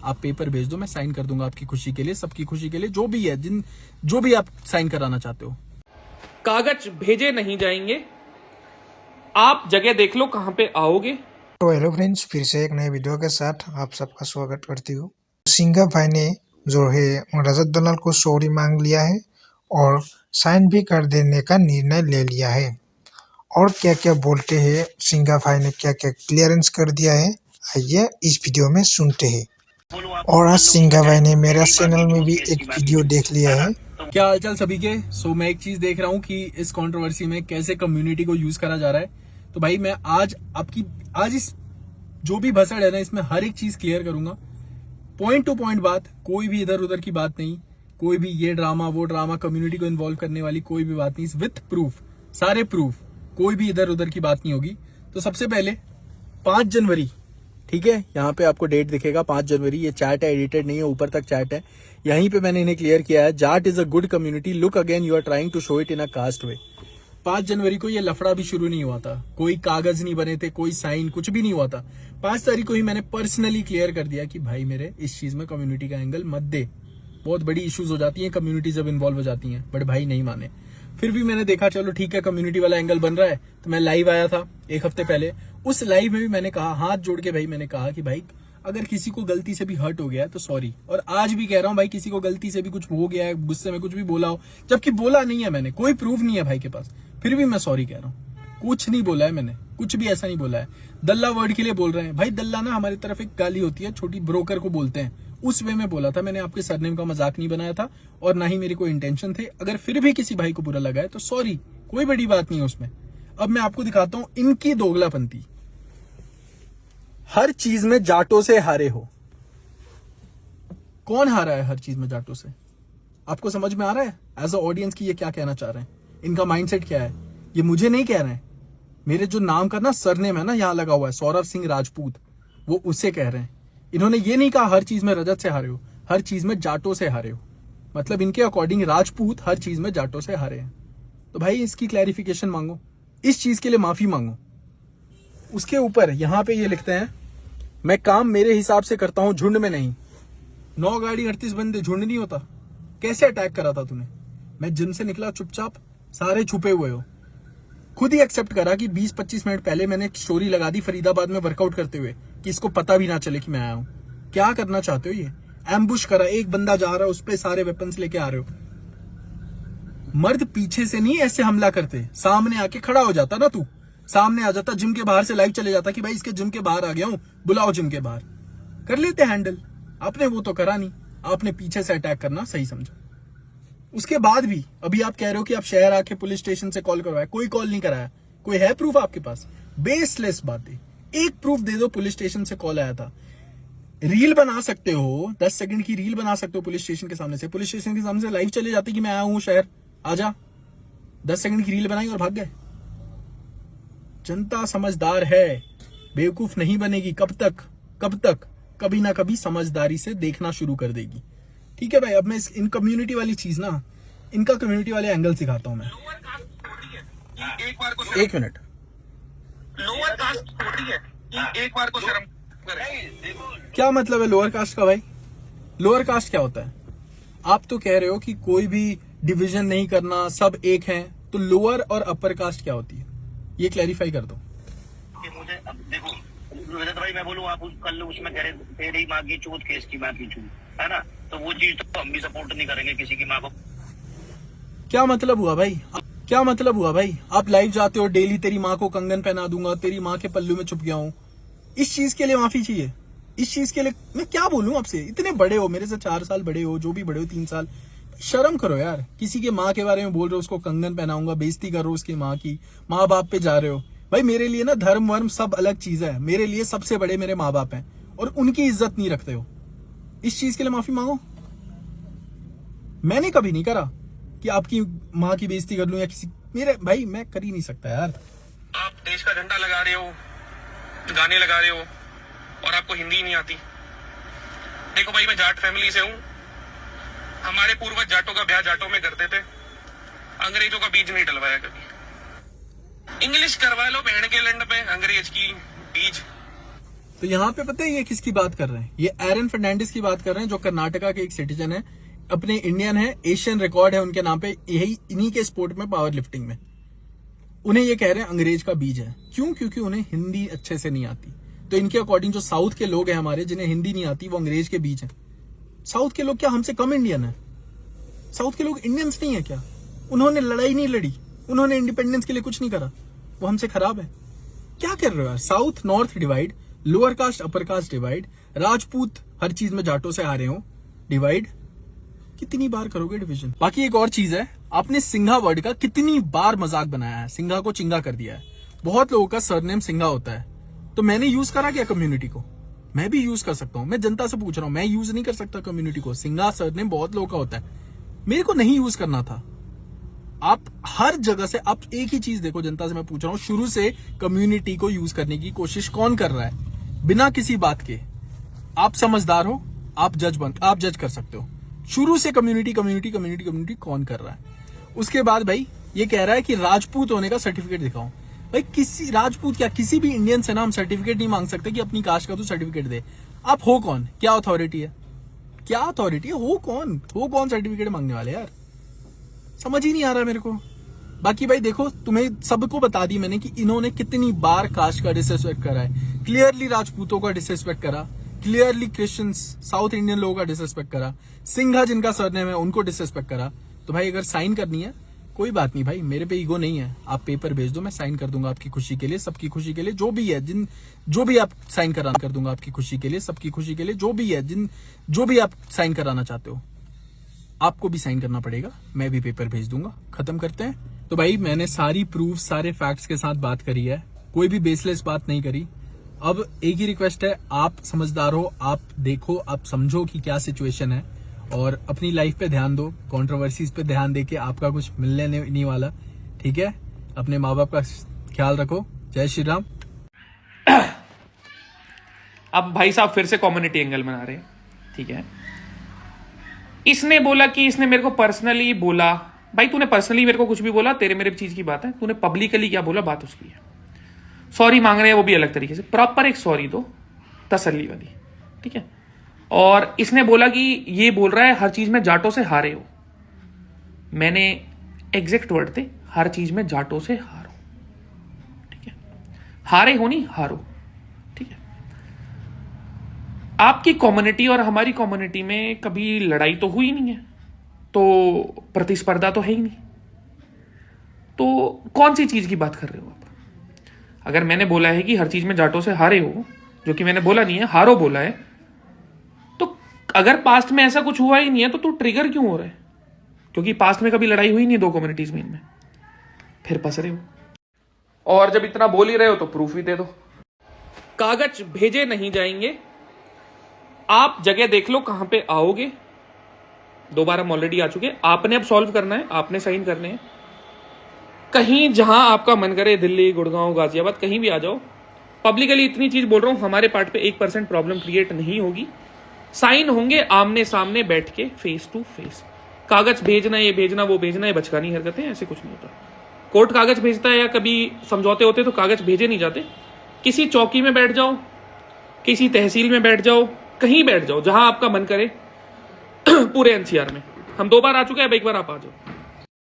आप पेपर भेज दो, मैं साइन कर दूंगा आपकी खुशी के लिए, सबकी खुशी के लिए, जो भी है, जो भी आप साइन कराना चाहते हो। कागज भेजे नहीं जाएंगे, आप जगह देख लो कहाँ पे आओगे। तो हेलो फ्रेंड्स, फिर से एक नए वीडियो के साथ आप सबका स्वागत करती हूँ। सिंघा भाई ने जो है रजत दलाल को सॉरी मांग लिया है और साइन भी कर देने का निर्णय ले लिया है। और क्या क्या बोलते हैं सिंघा भाई ने, क्या क्या क्लियरेंस कर दिया है, आइए इस वीडियो में सुनते हैं। और आज सिंघा भाई ने मेरा चैनल में भी एक वीडियो देख लिया है। क्या हालचाल सभी के। मैं एक चीज देख रहा हूँ कि इस कंट्रोवर्सी में कैसे कम्युनिटी को यूज करा जा रहा है। तो भाई मैं आज इस जो भी भसड़ है ना, इसमें हर एक चीज क्लियर करूंगा, पॉइंट टू पॉइंट बात, कोई भी इधर उधर की बात नहीं, कोई भी ये ड्रामा वो ड्रामा, कम्युनिटी को इन्वॉल्व करने वाली कोई भी बात नहीं, विथ प्रूफ, सारे प्रूफ, कोई भी इधर उधर की बात नहीं होगी। तो सबसे पहले 5 जनवरी, ठीक है, यहाँ पे आपको डेट दिखेगा 5 जनवरी, ये चैट है, एडिटेड नहीं है, ऊपर तक चैट है, यहीं पे मैंने इन्हें क्लियर किया है। Jat is a good community, look again, you are trying to show it in a caste way. 5 जनवरी को ये लफड़ा भी शुरू नहीं हुआ था, कोई कागज नहीं बने थे, कोई साइन, कुछ भी नहीं हुआ था। 5 तारीख को ही मैंने पर्सनली क्लियर कर दिया कि भाई मेरे इस चीज में कम्युनिटी का एंगल मत दे, बहुत बड़ी इश्यूज हो जाती हैं कम्युनिटी जब इन्वॉल्व हो जाती हैं। बट भाई नहीं माने, फिर भी मैंने देखा चलो ठीक है कम्युनिटी वाला एंगल बन रहा है, तो मैं लाइव आया था 1 हफ्ते पहले। उस लाइव में भी मैंने कहा, हाथ जोड़ के भाई मैंने कहा कि भाई अगर किसी को गलती से भी हर्ट हो गया है तो सॉरी। और आज भी कह रहा हूं भाई, किसी को गलती से भी कुछ हो गया है, गुस्से में कुछ भी बोला हो, जबकि बोला नहीं है मैंने, कोई प्रूफ नहीं है भाई के पास, फिर भी मैं सॉरी कह रहा हूं। कुछ नहीं बोला है मैंने, कुछ भी ऐसा नहीं बोला है। दल्ला वर्ड के लिए बोल रहे हैं भाई, दल्ला ना हमारी तरफ एक गाली होती है, छोटी ब्रोकर को बोलते हैं, उस वे में बोला था मैंने, आपके सरनेम का मजाक नहीं बनाया था और ना ही मेरी कोई इंटेंशन थे। अगर फिर भी किसी भाई को बुरा लगा है तो सॉरी, कोई बड़ी बात नहीं है उसमें। अब मैं आपको दिखाता हूं इनकी दोगलापंती। हर चीज में जाटों से हारे हो। कौन हारा है हर चीज में जाटों से? आपको समझ में आ रहा है एज अ ऑडियंस की ये क्या कहना चाह रहे हैं, इनका माइंडसेट क्या है? ये मुझे नहीं कह रहे हैं, मेरे जो नाम का ना सरनेम है ना यहां लगा हुआ है, सौरभ सिंह राजपूत, वो उससे कह रहे हैं। इन्होंने ये नहीं कहा हर चीज में रजत से हारे हो, हर चीज में जाटों से हारे हो। मतलब इनके अकॉर्डिंग राजपूत हर चीज में जाटों से हारे हैं। तो भाई इसकी क्लैरिफिकेशन मांगो, इस चीज के लिए माफी मांगो। उसके ऊपर यहां पे ये लिखते हैं, मैं काम मेरे हिसाब से करता हूं, झुंड में नहीं। 9 गाड़ी 38 बंदे, झुंड नहीं होता? कैसे अटैक करा था तूने? मैं जिम से निकला चुपचाप, सारे छुपे हुए हो। खुद ही एक्सेप्ट करा कि 20-25 मिनट पहले मैंने एक स्टोरी लगा दी फरीदाबाद में वर्कआउट करते हुए, कि इसको पता भी ना चले कि मैं आया हूं। क्या करना चाहते हो? ये एम्बुश करा, एक बंदा जा रहा है, उस पे सारे वेपन्स लेके आ रहे हो। मर्द पीछे से नहीं ऐसे हमला करते, सामने आके खड़ा हो जाता ना, तू सामने आ जाता, जिम के बाहर से लाइव चले जाता कि भाई इसके जिम के बाहर आ गया हूं, बुलाओ जिम के बाहर, कर लेते हैंडल। आपने वो तो करा नहीं, आपने पीछे से अटैक करना सही समझा। उसके बाद भी अभी आप कह रहे हो कि आप शहर आके पुलिस स्टेशन से कॉल करवाया, कोई कॉल नहीं कराया। कोई है प्रूफ आपके पास? बेसलेस बातें। एक प्रूफ दे दो, पुलिस स्टेशन से कॉल आया था। रील बना सकते हो, 10 सेकंड की रील बना सकते हो पुलिस स्टेशन के सामने से, पुलिस स्टेशन के सामने से लाइव चले जाते कि मैं आया हूं शहर, आजा। 10 सेकंड की रील बनाई और भाग गए। जनता समझदार है, बेवकूफ नहीं बनेगी। कब तक? कभी ना कभी समझदारी से देखना शुरू कर देगी। ठीक है भाई, अब मैं इन कम्युनिटी वाली चीज ना, इनका कम्युनिटी वाले एंगल सिखाता हूं मैं। एक मिनट। लोअर कास्ट होती है कि एक बार को शर्म करे। क्या मतलब है लोअर कास्ट का भाई? लोअर कास्ट क्या होता है? आप तो कह रहे हो कि कोई भी डिवीजन नहीं करना, सब एक हैं, तो लोअर और अपर कास्ट क्या होती है? ये क्लैरिफाई कर दो। मुझे अब देखो रजत भाई, मैं बोलूँ आप कल उसमें कह रहे तेरी माँ की चूत केस की माँ की चूत, है ना? तो वो चीज तो हम भी सपोर्ट नहीं करेंगे किसी की माँ को। क्या मतलब हुआ भाई? क्या मतलब हुआ भाई? आप लाइव जाते हो डेली, तेरी माँ को कंगन पहना दूंगा, तेरी माँ के पल्लू में छुप गया हूं, इस चीज के लिए माफी चाहिए? इस चीज के लिए मैं क्या बोलूं आपसे? इतने बड़े हो, मेरे से 4 साल बड़े हो, जो भी बड़े हो 3 साल, शर्म करो यार। किसी के माँ के बारे में बोल रहे हो, उसको कंगन पहनाऊंगा, बेइज्जती कर रहे हो उसकी माँ की, माँ बाप पे जा रहे हो। भाई मेरे लिए ना धर्म वर्म सब अलग चीज है, मेरे लिए सबसे बड़े मेरे माँ बाप हैं, और उनकी इज्जत नहीं रखते हो। इस चीज के लिए माफी मांगो। मैंने कभी नहीं करा कि आपकी माँ की बेइज्जती कर लूं या किसी, मेरे भाई मैं कर ही नहीं सकता यार। आप देश का झंडा लगा रहे हो, गाने लगा रहे हो, और आपको हिंदी नहीं आती। देखो भाई, मैं जाट फैमिली से हूँ, हमारे पूर्वज जाटों का ब्याह जाटों में करते थे, अंग्रेजों का बीज नहीं डलवाया कभी। इंग्लिश करवा लो बहन के लंड पे, अंग्रेज की बीज तो यहाँ पे पता है ये किसकी बात कर रहे हैं? ये एरन फर्नांडिस की बात कर रहे हैं, जो कर्नाटका के एक सिटीजन है, अपने इंडियन है, एशियन रिकॉर्ड है उनके नाम पे, यही इन्हीं के स्पोर्ट में, पावर लिफ्टिंग में। उन्हें ये कह रहे हैं अंग्रेज का बीज है। क्यों? क्योंकि उन्हें हिंदी अच्छे से नहीं आती। तो इनके अकॉर्डिंग जो साउथ के लोग हैं हमारे, जिन्हें हिंदी नहीं आती, वो अंग्रेज के बीज हैं। साउथ के लोग क्या हमसे कम इंडियन है? साउथ के लोग इंडियंस नहीं है क्या? उन्होंने लड़ाई नहीं लड़ी, उन्होंने इंडिपेंडेंस के लिए कुछ नहीं करा, वो हमसे खराब है? क्या कर रहे हो यार? South north divide, lower caste upper caste divide, Rajput हर चीज में जाटों से हारे हो डिवाइड। कितनी बार करोगे डिवीजन? बाकी एक और चीज है, आपने सिंघा वर्ड का कितनी बार मजाक बनाया है, सिंघा को चिंगा कर दिया है। बहुत लोगों का सरनेम सिंघा होता है, तो मैंने यूज करा क्या कम्युनिटी को? मैं भी यूज कर सकता हूं। मैं जनता से पूछ रहा हूं, मैं यूज नहीं कर सकता कम्युनिटी को? सिंघा सरनेम बहुत लोगों का होता है, मेरे को नहीं यूज करना था। आप हर जगह से, आप एक ही चीज देखो, जनता से मैं पूछ रहा हूं, शुरू से कम्युनिटी को यूज करने की कोशिश कौन कर रहा है बिना किसी बात के? आप समझदार हो, आप जज कर सकते हो। शुरू से कम्युनिटी कम्युनिटी कम्युनिटी कम्युनिटी कौन कर रहा है? उसके बाद भाई ये कह रहा है कि राजपूत होने का सर्टिफिकेट दिखाओ। भाई किसी राजपूत क्या, किसी भी इंडियन से ना हम सर्टिफिकेट नहीं मांग सकते कि अपनी कास्ट का तू सर्टिफिकेट दे। आप हो कौन? क्या अथॉरिटी है? क्या अथॉरिटी है? हो कौन सर्टिफिकेट मांगने वाले यार? समझ ही नहीं आ रहा मेरे को। बाकी भाई देखो, तुम्हें सबको बता दी मैंने कि इन्होंने कितनी बार कास्ट का डिसरिस्पेक्ट करा है। क्लियरली राजपूतों का डिसरिस्पेक्ट करा, क्लियरली क्रिश्चियंस साउथ इंडियन लोगों का डिसरिस्पेक्ट करा, सिंघा जिनका सरनेम है उनको डिसरिस्पेक्ट करा। तो भाई अगर साइन करनी है कोई बात नहीं भाई, मेरे पे ईगो नहीं है, आप पेपर भेज दो, मैं साइन कर दूंगा आपकी खुशी के लिए, सबकी खुशी के लिए, जो भी है, जो भी आप साइन कराना कर दूंगा आपकी खुशी के लिए, सबकी खुशी के लिए, जो भी है, जो भी आप साइन कराना चाहते हो आपको भी साइन करना पड़ेगा, मैं भी पेपर भेज दूंगा। खत्म करते हैं। तो भाई मैंने सारी प्रूफ, सारे फैक्ट्स के साथ बात करी है, कोई भी बेसलेस बात नहीं करी। अब एक ही रिक्वेस्ट है, आप समझदार हो, आप देखो, आप समझो कि क्या सिचुएशन है और अपनी लाइफ पे ध्यान दो, कंट्रोवर्सीज पे ध्यान देके आपका कुछ मिलने नहीं वाला, ठीक है? अपने माँ बाप का ख्याल रखो। जय श्री राम। अब भाई साहब फिर से कम्युनिटी एंगल बना रहे हैं, ठीक है? इसने बोला कि इसने मेरे को पर्सनली बोला। भाई तूने पर्सनली मेरे को कुछ भी बोला, तेरे मेरे चीज की बात है। तूने पब्लिकली क्या बोला, बात उसकी है। सॉरी मांग रहे हैं वो भी अलग तरीके से, प्रॉपर एक सॉरी दो, तसल्ली वाली, ठीक है? और इसने बोला कि ये बोल रहा है हर चीज में जाटों से हारे हो। मैंने एग्जैक्ट वर्ड थे, हर चीज में जाटों से हारो, ठीक है? हारे हो नहीं, हारो, ठीक है? आपकी कम्युनिटी और हमारी कम्युनिटी में कभी लड़ाई तो हुई नहीं है, तो प्रतिस्पर्धा तो है ही नहीं, तो कौन सी चीज की बात कर रहे हो आप? अगर मैंने बोला है कि हर चीज में जाटों से हारे हो, जो कि मैंने बोला नहीं है, हारो बोला है, तो अगर पास्ट में ऐसा कुछ हुआ ही नहीं है तो तू ट्रिगर क्यों हो रहा है? क्योंकि पास्ट में कभी लड़ाई हुई नहीं दो कम्युनिटीज में, इनमें फिर फंस रहे हो। और जब इतना बोल ही रहे हो तो प्रूफ भी दे दो। कागज भेजे नहीं जाएंगे, आप जगह देख लो कहां पे आओगे। 2 बार हम ऑलरेडी आ चुके, आपने अब सॉल्व करना है, आपने साइन करने हैं। कहीं जहां आपका मन करे, दिल्ली, गुड़गांव, गाजियाबाद, कहीं भी आ जाओ। पब्लिकली इतनी चीज बोल रहा हूं, हमारे पार्ट पे 1% प्रॉब्लम क्रिएट नहीं होगी। साइन होंगे आमने सामने बैठ के, फेस टू फेस। कागज भेजना, ये भेजना, वो भेजना, ये बचकानी हरकतें, ऐसे कुछ नहीं होता। कोर्ट कागज भेजता है या कभी समझौते होते तो कागज भेजे नहीं जाते। किसी चौकी में बैठ जाओ, किसी तहसील में बैठ जाओ, कहीं बैठ जाओ जहां आपका मन करे, पूरे एनसीआर में। हम 2 बार आ चुके हैं, अब एक बार आप आ जाओ।